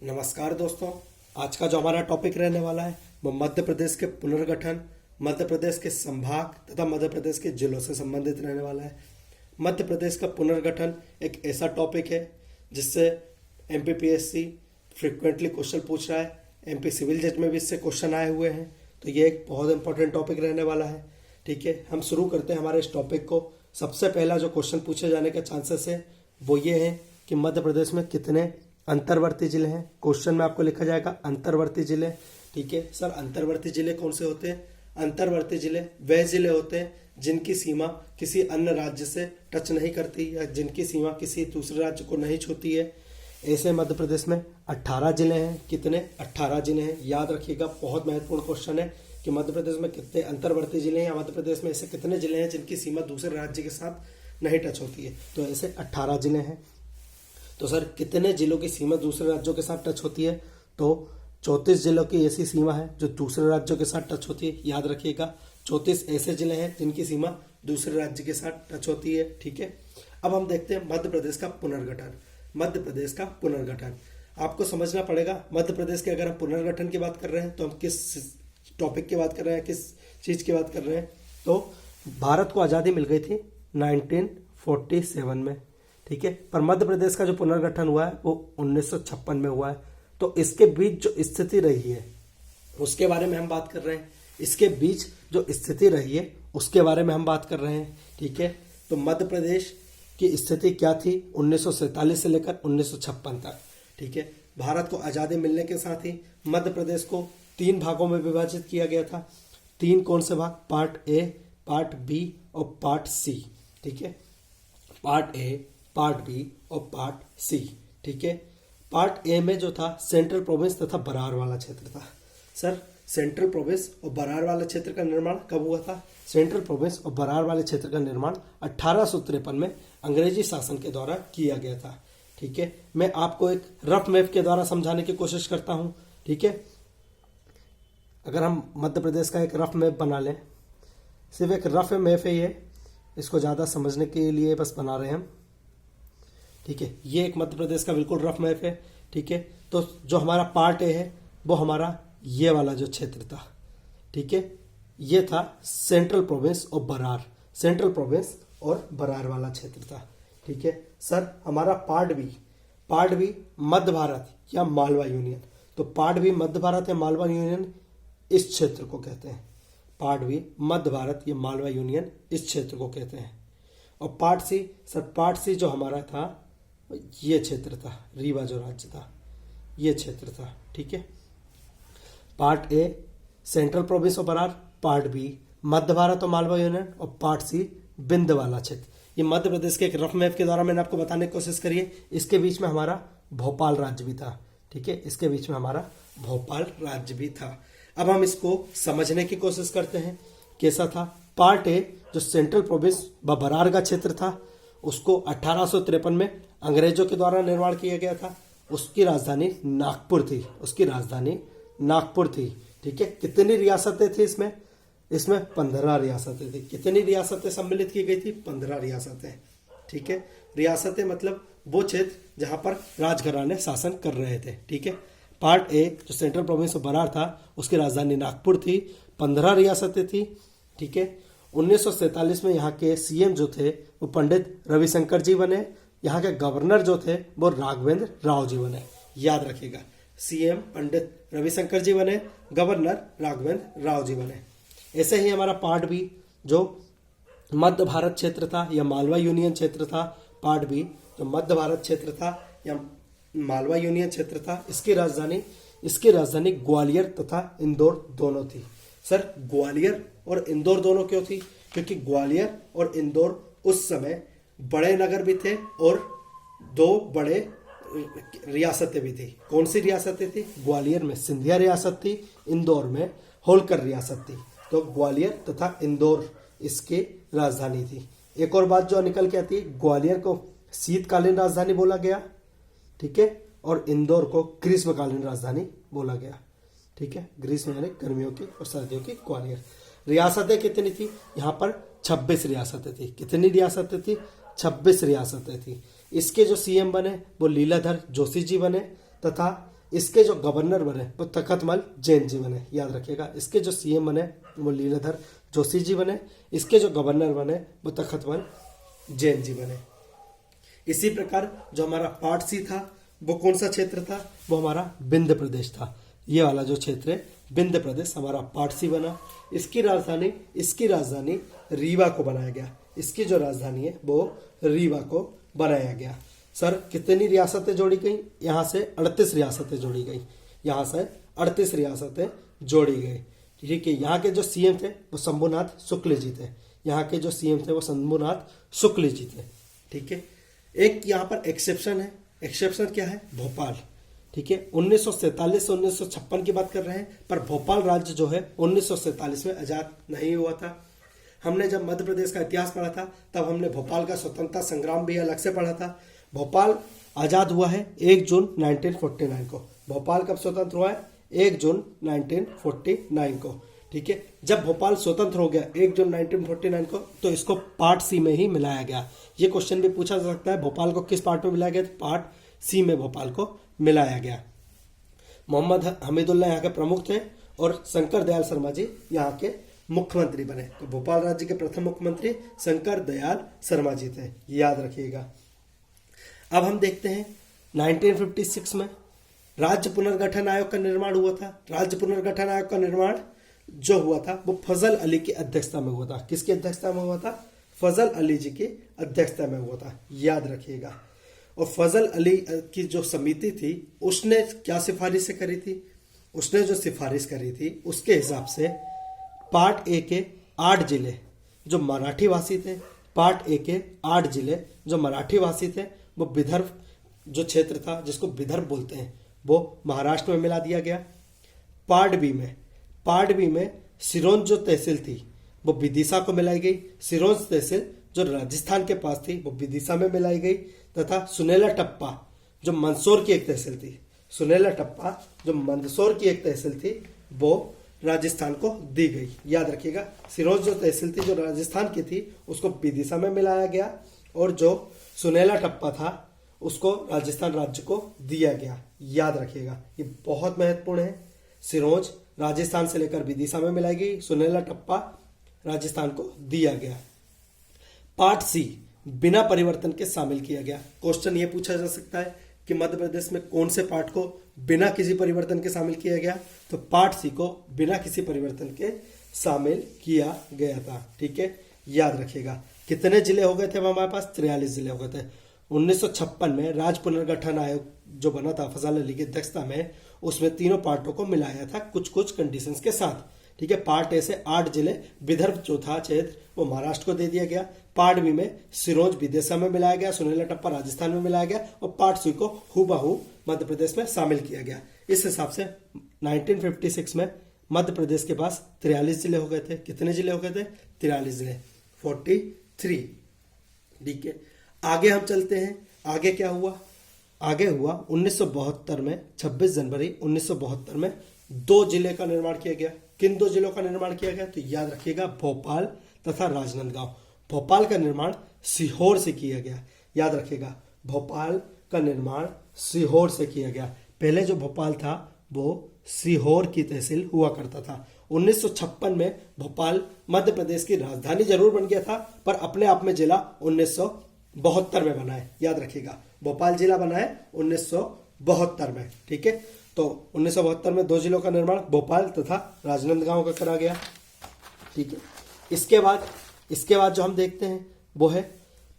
नमस्कार दोस्तों। आज का जो हमारा टॉपिक रहने वाला है वो मध्य प्रदेश के पुनर्गठन, मध्य प्रदेश के संभाग तथा मध्य प्रदेश के जिलों से संबंधित रहने वाला है। मध्य प्रदेश का पुनर्गठन एक ऐसा टॉपिक है जिससे एमपीपीएससी फ्रिक्वेंटली क्वेश्चन पूछ रहा है। एमपी सिविल जज में भी इससे क्वेश्चन आए हुए हैं, तो ये एक बहुत इंपॉर्टेंट टॉपिक रहने वाला है। ठीक है, हम शुरू करते हैं हमारे इस टॉपिक को। सबसे पहला जो क्वेश्चन पूछे जाने के चांसेस है वो ये है कि मध्य प्रदेश में कितने अंतर्वर्ती जिले हैं। क्वेश्चन में आपको लिखा जाएगा अंतर्वर्ती जिले। ठीक है सर, अंतर्वर्ती जिले कौन से होते हैं? अंतर्वर्ती जिले वह जिले होते हैं जिनकी सीमा किसी अन्य राज्य से टच नहीं करती या जिनकी सीमा किसी दूसरे राज्य को नहीं छूती है। ऐसे मध्य प्रदेश में 18 जिले हैं। कितने? 18 जिले हैं। याद रखिएगा, बहुत महत्वपूर्ण क्वेश्चन है कि मध्य प्रदेश में कितने अंतर्वर्ती जिले हैं या मध्य प्रदेश में ऐसे कितने जिले हैं जिनकी सीमा दूसरे राज्य के साथ नहीं टच होती है। तो ऐसे 18 जिले हैं। तो सर कितने जिलों की सीमा दूसरे राज्यों के साथ टच होती है? तो 34 जिलों की ऐसी सीमा है जो दूसरे राज्यों के साथ टच होती है। याद रखिएगा, 34 ऐसे जिले हैं जिनकी सीमा दूसरे राज्य के साथ टच होती है। ठीक है, अब हम देखते हैं मध्य प्रदेश का पुनर्गठन। मध्य प्रदेश का पुनर्गठन आपको समझना पड़ेगा। मध्य प्रदेश के अगर हम पुनर्गठन की बात कर रहे हैं तो हम किस टॉपिक की बात कर रहे हैं, किस चीज की बात कर रहे हैं? तो भारत को आज़ादी मिल गई थी 1947 में। ठीक है, पर मध्य प्रदेश का जो पुनर्गठन हुआ है वो 1956 में हुआ है। तो इसके बीच जो स्थिति रही है उसके बारे में हम बात कर रहे हैं। इसके बीच जो स्थिति रही है उसके बारे में हम बात कर रहे हैं। ठीक है, तो मध्य प्रदेश की स्थिति क्या थी 1947 से लेकर 1956 तक। ठीक है, भारत को आज़ादी मिलने के साथ ही मध्य प्रदेश को 3 भागों में विभाजित किया गया था। 3 कौन से भाग? पार्ट ए, पार्ट बी और पार्ट सी। ठीक है, पार्ट ए, पार्ट बी और पार्ट सी। ठीक है, पार्ट ए में जो था सेंट्रल प्रोविंस तथा बरार वाला क्षेत्र था। सर सेंट्रल प्रोविंस और बरार वाले क्षेत्र का निर्माण कब हुआ था? सेंट्रल प्रोविंस और बरार वाले क्षेत्र का निर्माण 1853 में अंग्रेजी शासन के द्वारा किया गया था। ठीक है, मैं आपको एक रफ मैप के द्वारा समझाने की कोशिश करता हूं। ठीक है, अगर हम मध्य प्रदेश का एक रफ मैप बना लें, सिर्फ एक रफ मैप है ये, इसको ज़्यादा समझने के लिए बस बना रहे हैं हम। ठीक है, ये एक मध्य प्रदेश का बिल्कुल रफ मैप है। ठीक है, तो जो हमारा पार्ट ए है वो हमारा ये वाला जो क्षेत्र था। ठीक है, ये था सेंट्रल प्रोविंस और बरार, सेंट्रल प्रोविंस और बरार वाला क्षेत्र था। ठीक है सर, हमारा पार्ट बी मध्य भारत या मालवा यूनियन। तो पार्ट बी मध्य भारत या मालवा यूनियन इस क्षेत्र को कहते हैं। पार्ट बी मध्य भारत या मालवा यूनियन इस क्षेत्र को कहते हैं। और part C, sir part C जो हमारा था ये क्षेत्र था, रीवा जो राज्य था ये क्षेत्र था। ठीक है, पार्ट ए सेंट्रल प्रोविंस और बरार, पार्ट बी मध्य भारत और मालवा यूनियन और पार्ट सी बिंद वाला क्षेत्र। ये मध्य प्रदेश के एक रफ मैप के द्वारा मैंने आपको बताने की कोशिश करी है। इसके बीच में हमारा भोपाल राज्य भी था। ठीक है, इसके बीच में हमारा भोपाल राज्य भी था। अब हम इसको समझने की कोशिश करते हैं कैसा था। पार्ट ए जो सेंट्रल प्रोविंस व बरार का क्षेत्र था उसको 1853 में अंग्रेजों के द्वारा निर्माण किया गया था। उसकी राजधानी नागपुर थी, उसकी राजधानी नागपुर थी। ठीक है, कितनी रियासतें थी इसमें? इसमें 15 रियासतें थी। कितनी रियासतें सम्मिलित की गई थी? 15 रियासतें। ठीक है, रियासतें मतलब वो क्षेत्र जहां पर राजघराने शासन कर रहे थे। ठीक है, पार्ट ए जो सेंट्रल प्रोविंस ऑफ बरार था उसकी राजधानी नागपुर थी, 15 रियासतें थी। ठीक है, 1947 में यहाँ के सीएम जो थे वो पंडित रविशंकर जी बने। यहाँ के गवर्नर जो थे वो राघवेंद्र राव जी बने। याद रखिएगा, सीएम पंडित रविशंकर जी बने, गवर्नर राघवेंद्र राव जी बने। ऐसे ही हमारा पार्ट बी जो मध्य भारत क्षेत्र था या मालवा यूनियन क्षेत्र था, पार्ट बी जो मध्य भारत क्षेत्र था या मालवा यूनियन क्षेत्र था, इसकी राजधानी ग्वालियर तथा इंदौर दोनों थी। सर ग्वालियर और इंदौर दोनों क्यों थी? क्योंकि ग्वालियर और इंदौर उस समय बड़े नगर भी थे और 2 बड़े रियासतें भी थी। कौन सी रियासतें थी? ग्वालियर में सिंधिया रियासत थी, इंदौर में होलकर रियासत थी। तो ग्वालियर तथा इंदौर इसकी राजधानी थी। एक और बात जो निकल के आती है, ग्वालियर को शीतकालीन राजधानी बोला गया। ठीक है, और इंदौर को ग्रीष्मकालीन राजधानी बोला गया। ठीक है, ग्रीष्म यानी गर्मियों की और सर्दियों की ग्वालियर। रियासतें कितनी थी? यहाँ पर 26 रियासतें थी। कितनी रियासतें थी? 26 रियासतें थी। इसके जो सीएम बने वो लीलाधर जोशी जी बने तथा इसके जो गवर्नर बने वो तखतमल जैन जी बने, याद रखिएगा। इसके जो सीएम बने वो लीलाधर जोशी जी बने, इसके जो गवर्नर बने वो तखतमल जैन जी बने। इसी प्रकार जो हमारा पार्ट सी था वो कौन सा क्षेत्र था, वो हमारा विंध्य प्रदेश था। ये वाला जो क्षेत्र है विंध्य प्रदेश हमारा पार्ट सी बना। इसकी राजधानी रीवा को बनाया गया। इसकी जो राजधानी है वो रीवा को बनाया गया। सर कितनी रियासतें जोड़ी गई, यहाँ से 38 रियासतें जोड़ी गई, यहाँ से 38 रियासतें जोड़ी गई। ठीक है, यहाँ के जो सीएम थे वो शंभुनाथ शुक्ल जी थे, यहाँ के जो सीएम थे वो शंभुनाथ शुक्ल जी थे। ठीक है, एक यहाँ पर एक्सेप्शन है। एक्सेप्शन क्या है, भोपाल। ठीक है, 1947 से 1956 की बात कर रहे हैं, पर भोपाल राज्य जो है 1947 में आजाद नहीं हुआ था। हमने जब मध्य प्रदेश का इतिहास पढ़ा था तब हमने भोपाल का स्वतंत्रता संग्राम भी अलग से पढ़ा था। भोपाल आजाद हुआ है 1 जून 1949 को। भोपाल कब स्वतंत्र हुआ है, 1 जून 1949 को। ठीक है, जब भोपाल स्वतंत्र हो गया 1 जून 1949 को, तो इसको पार्ट सी में ही मिलाया गया। ये क्वेश्चन भी पूछा जा सकता है, भोपाल को किस पार्ट में मिलाया गया, तो पार्ट सी में भोपाल को मिलाया गया। मोहम्मद हमीदुल्लाह यहाँ के प्रमुख थे और शंकर दयाल शर्मा जी यहाँ के मुख्यमंत्री बने। तो भोपाल राज्य के प्रथम मुख्यमंत्री शंकर दयाल शर्मा जी थे, याद रखिएगा। अब हम देखते हैं 1956 में राज्य पुनर्गठन आयोग का निर्माण हुआ था। राज्य पुनर्गठन आयोग का निर्माण जो हुआ था वो फजल अली की अध्यक्षता में हुआ था। किसकी अध्यक्षता में हुआ था, फजल अली जी की अध्यक्षता में हुआ था, याद रखिएगा। और फजल अली की जो समिति थी उसने क्या सिफारिशें करी थी, उसने जो सिफारिश करी थी उसके हिसाब से पार्ट ए के 8 जिले जो मराठी भाषी थे, पार्ट ए के 8 जिले जो मराठी भाषी थे, वो विदर्भ जो क्षेत्र था जिसको विदर्भ बोलते हैं वो महाराष्ट्र में मिला दिया गया। पार्ट बी में सिरोंज जो तहसील थी वो विदिशा को मिलाई गई। सिरोंज तहसील जो राजस्थान के पास थी वो विदिशा में मिलाई गई। तथा सुनेला टप्पा जो मंदसौर की एक तहसील थी, सुनेला टप्पा जो मंदसौर की एक तहसील थी वो राजस्थान को दी गई, याद रखिएगा। सिरोंज जो तहसील थी जो राजस्थान की थी उसको विदिशा में मिलाया गया और जो सुनेला टप्पा था उसको राजस्थान राज्य को दिया गया, याद रखिएगा। ये बहुत महत्वपूर्ण है। सिरोंज राजस्थान से लेकर विदिशा में मिलाई गई, सुनेला टप्पा राजस्थान को दिया गया। पार्ट सी बिना परिवर्तन के शामिल किया गया। क्वेश्चन ये पूछा जा सकता है कि मध्य प्रदेश में कौन से पार्ट को बिना किसी परिवर्तन के शामिल किया गया, तो पार्ट सी को बिना किसी परिवर्तन के शामिल किया गया था। ठीक है, याद रखिएगा। कितने जिले हो गए थे हमारे पास, 43 जिले हो गए थे। 1956 में राज्य पुनर्गठन आयोग जो बना था फजल अली की अध्यक्षता में, उसमें तीनों पार्टों को मिलाया था कुछ कुछ कंडीशंस के साथ। ठीक है, पार्ट ए से 8 जिले विदर्भ जो था क्षेत्र वो महाराष्ट्र को दे दिया गया। पार्ट बी में सिरोंज विदिशा में मिलाया गया, सुनेला टप्पा राजस्थान में मिलाया गया और पार्ट सी को हूबहू मध्य प्रदेश में शामिल किया गया। इस हिसाब से 1956 में मध्य प्रदेश के पास 43 जिले हो गए थे। कितने जिले हो गए थे, 43 जिले, 43। ठीक है, आगे हम चलते हैं। आगे क्या हुआ, आगे हुआ 1972 में 26 जनवरी 1972 में 2 जिले का निर्माण किया गया। किन 2 जिलों का निर्माण किया गया, तो याद रखिएगा भोपाल तथा राजनांदगांव। भोपाल का निर्माण सीहोर से किया गया, याद रखिएगा। भोपाल का निर्माण सीहोर से किया गया। पहले जो भोपाल था वो सीहोर की तहसील हुआ करता था। 1956 में भोपाल मध्य प्रदेश की राजधानी जरूर बन गया था, पर अपने आप में जिला 1972 में बना है, याद रखिएगा। भोपाल जिला बना है 1972 में। ठीक है, तो 1972 में 2 जिलों का निर्माण भोपाल तथा राजनांदगांव का करा गया। ठीक है, इसके बाद जो हम देखते हैं वो है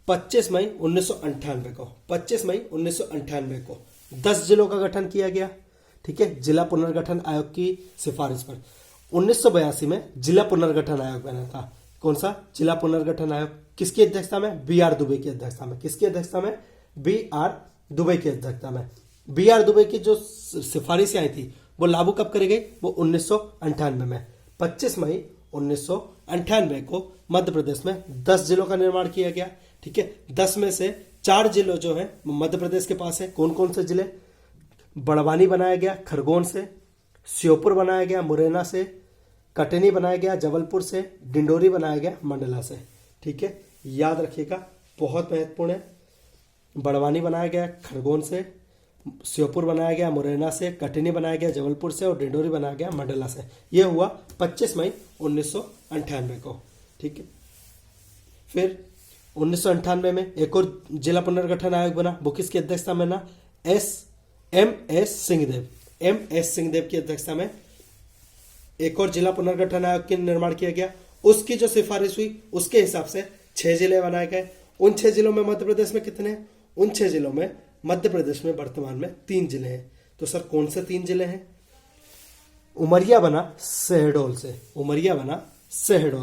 25 मई 1998 को। 25 मई 1998 को 10 जिलों का गठन किया गया। ठीक है, जिला पुनर्गठन आयोग की सिफारिश पर। 1982 में जिला पुनर्गठन आयोग बना था। कौन सा, जिला पुनर्गठन आयोग, किसकी अध्यक्षता में, बी.आर. दुबे की अध्यक्षता में। किसकी अध्यक्षता में, बी.आर. दुबे की अध्यक्षता में। बी.आर. दुबे की जो सिफारिशें आई थी वो लागू कब करी गई, वो 1998 में। 25 मई 1998 को मध्य प्रदेश में 10 जिलों का निर्माण किया गया। ठीक है, 10 में से 4 जिलों जो है मध्य प्रदेश के पास है। कौन कौन से जिले, बड़वानी बनाया गया खरगोन से, श्योपुर बनाया गया मुरैना से, कटनी बनाया गया जबलपुर से, डिंडोरी बनाया गया मंडला से। ठीक है, याद रखिएगा, बहुत महत्वपूर्ण है। बड़वानी बनाया गया खरगोन से, श्योपुर बनाया गया मुरैना से, कटनी बनाया गया जबलपुर से और डिंडोरी बनाया गया मंडला से। यह हुआ 25 मई 1998 को। ठीक है, फिर 1998 में एक और जिला पुनर्गठन आयोग बना। वो किसकी अध्यक्षता में ना? एम.एस. सिंहदेव की अध्यक्षता में एक और जिला पुनर्गठन आयोग का निर्माण किया गया। उसकी जो सिफारिश हुई उसके हिसाब से 6 जिले बनाए गए। उन 6 जिलों में मध्य प्रदेश में कितने हैं? उन 6 जिलों में मध्य प्रदेश में वर्तमान में 3 जिले हैं। तो सर कौन से 3 जिले हैं? उमरिया बना शहडोल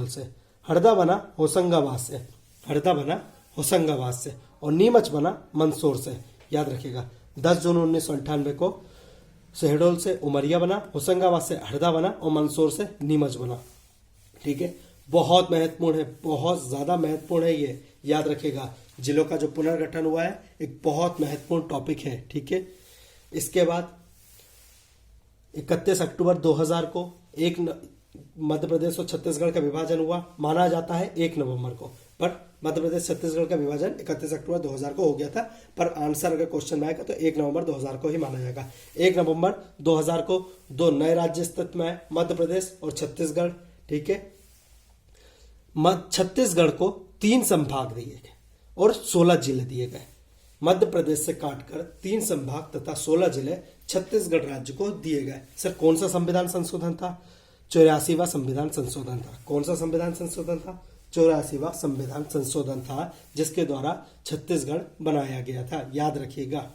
से, हरदा बना होशंगाबाद से और नीमच बना मंदसौर से। याद रखिएगा 10 जून 1998 को शहडोल से उमरिया बना, होशंगाबाद से हरदा बना और मंदसौर से नीमच बना। ठीक है, बहुत महत्वपूर्ण है, बहुत ज्यादा महत्वपूर्ण है ये। याद रखिएगा जिलों का जो पुनर्गठन हुआ है एक बहुत महत्वपूर्ण टॉपिक है। ठीक है, इसके बाद 31 अक्टूबर 2000 को मध्य प्रदेश और छत्तीसगढ़ का विभाजन हुआ। माना जाता है 1 नवंबर को, पर मध्य प्रदेश छत्तीसगढ़ का विभाजन 31 अक्टूबर 2000 को हो गया था। पर आंसर अगर क्वेश्चन में आएगा तो 1 नवंबर 2000 को ही माना जाएगा। 1 नवंबर 2000 को 2 नए राज्य अस्तित्व में आए, मध्य प्रदेश और छत्तीसगढ़। ठीक है, छत्तीसगढ़ को 3 संभाग दिए गए और 16 जिले दिए गए। मध्य प्रदेश से काटकर 3 संभाग तथा 16 जिले छत्तीसगढ़ राज्य को दिए गए। सर कौन सा संविधान संशोधन था? 84वां संविधान संशोधन था। कौन सा संविधान संशोधन था? 84वां संविधान संशोधन था, जिसके द्वारा छत्तीसगढ़ बनाया गया था। याद रखिएगा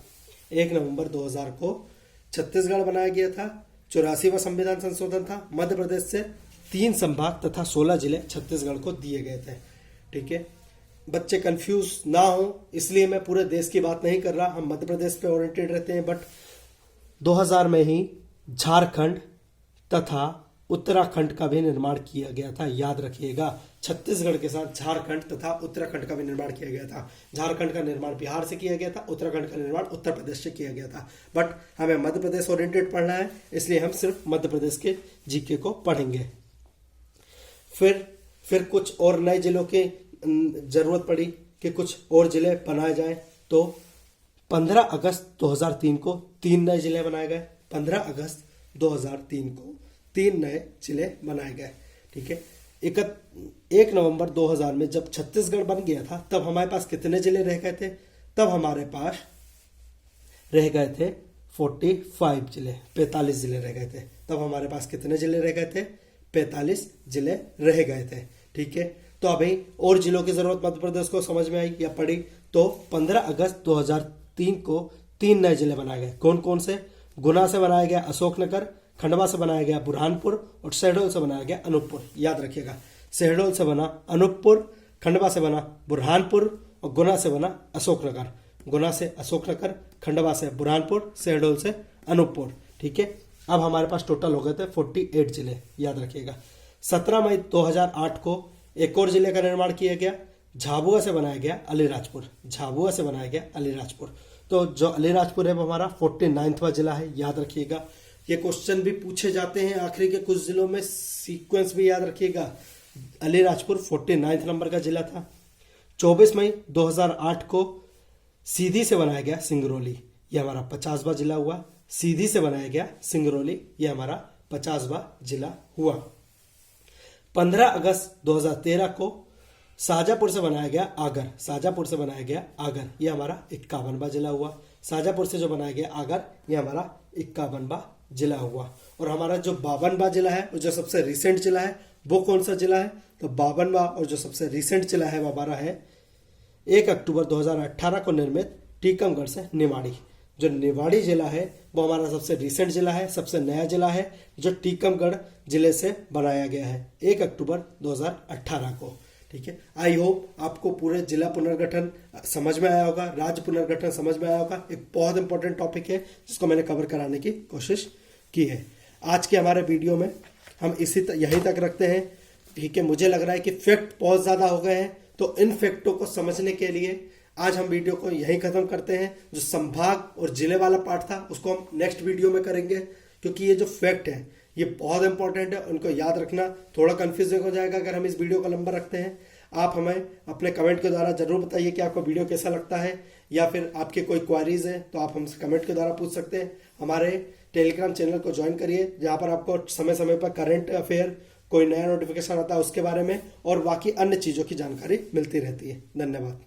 1 नवंबर 2000 को छत्तीसगढ़ बनाया गया था। 84वां संविधान संशोधन था। मध्य प्रदेश से 3 संभाग तथा 16 जिले छत्तीसगढ़ को दिए गए थे। ठीक है, बच्चे कंफ्यूज ना हो इसलिए मैं पूरे देश की बात नहीं कर रहा, हम मध्य प्रदेश पे ओरिएंटेड रहते हैं। बट 2000 में ही झारखंड तथा उत्तराखंड का भी निर्माण किया गया था। याद रखिएगा छत्तीसगढ़ के साथ झारखंड तथा उत्तराखंड का भी निर्माण किया गया था। झारखंड का निर्माण बिहार से किया गया था, उत्तराखंड का निर्माण उत्तर प्रदेश से किया गया था। बट हमें मध्य प्रदेश ओरिएंटेड पढ़ना है, इसलिए हम सिर्फ मध्य प्रदेश के जीके को पढ़ेंगे। फिर कुछ और नए जिलों की जरूरत पड़ी कि कुछ और जिले बनाए जाएं, तो 15 अगस्त 2003 को 3 नए जिले बनाए गए। 15 अगस्त 2003 को 3 नए जिले बनाए गए। ठीक है, 1 नवंबर 2000 में जब छत्तीसगढ़ बन गया था तब हमारे पास कितने जिले रह गए थे? तब हमारे पास रह गए थे 45 जिले, 45 जिले रह गए थे। तब हमारे पास कितने जिले रह गए थे? 45 जिले रह गए थे। ठीक है, तो अभी और जिलों की जरूरत मध्य प्रदेश को समझ में आई या पड़ी, तो 15 अगस्त 2003 को 3 नए जिले बनाए गए। कौन कौन से? गुना से बनाया गया अशोकनगर, खंडवा से बनाया गया बुरहानपुर और शहडोल से बनाया गया अनूपपुर। याद रखिएगा शहडोल से बना अनूपपुर, खंडवा से बना बुरहानपुर और गुना से बना अशोकनगर। गुना से अशोकनगर, खंडवा से बुरहानपुर, शहडोल से अनूपपुर। ठीक है, अब हमारे पास टोटल हो गए थे 48 जिले। याद रखिएगा 17 मई 2008 को एक और जिले का निर्माण किया गया। झाबुआ से बनाया गया अलीराजपुर। झाबुआ से बनाया गया अलीराजपुर। तो जो अलीराजपुर है वो हमारा 49वां जिला है। याद रखिएगा ये क्वेश्चन भी पूछे जाते हैं आखिरी के कुछ जिलों में, सीक्वेंस भी याद रखिएगा। अलीराजपुर 49 नंबर का जिला था। 24 मई 2008 को सीधी से बनाया गया सिंगरौली, यह हमारा 50वां जिला हुआ। सीधी से बनाया गया सिंगरौली, यह हमारा 50वां जिला हुआ। 15 अगस्त 2013 को शाजापुर से बनाया गया आगर। शाजापुर से बनाया गया आगर, यह हमारा 51वां जिला हुआ। शाजापुर से जो बनाया गया आगर, यह हमारा 51वां जिला हुआ। और हमारा जो 52वां जिला है और जो सबसे रिसेंट जिला है वो कौन सा जिला है? तो 52वां और जो सबसे रिसेंट जिला है वो हमारा है 1 अक्टूबर 2018 को निर्मित टीकमगढ़ से निवाड़ी। जो निवाड़ी जिला है वो हमारा सबसे रिसेंट जिला है, सबसे नया जिला है, जो टीकमगढ़ जिले से बनाया गया है 1 अक्टूबर 2018 को। ठीक है, आई होप आपको पूरे जिला पुनर्गठन समझ में आया होगा, राज्य पुनर्गठन समझ में आया होगा। एक बहुत इंपॉर्टेंट टॉपिक है जिसको मैंने कवर कराने की कोशिश की है। आज के हमारे वीडियो में हम यहीं तक रखते हैं। ठीक है, मुझे लग रहा है कि फैक्ट बहुत ज्यादा हो गए हैं, तो इन फैक्टों को समझने के लिए आज हम वीडियो को यहीं खत्म करते हैं। जो संभाग और जिले वाला पार्ट था उसको हम नेक्स्ट वीडियो में करेंगे, क्योंकि ये जो फैक्ट है ये बहुत इंपॉर्टेंट है, उनको याद रखना। थोड़ा कंफ्यूजिंग हो जाएगा अगर हम इस वीडियो को लंबा रखते हैं। आप हमें अपने कमेंट के द्वारा जरूर बताइए कि आपको वीडियो कैसा लगता है, या फिर आपके कोई क्वारीज है तो आप हमसे कमेंट के द्वारा पूछ सकते हैं। हमारे टेलीग्राम चैनल को ज्वाइन करिए, जहाँ पर आपको समय समय पर करंट अफेयर, कोई नया नोटिफिकेशन आता है उसके बारे में और बाकी अन्य चीज़ों की जानकारी मिलती रहती है। धन्यवाद।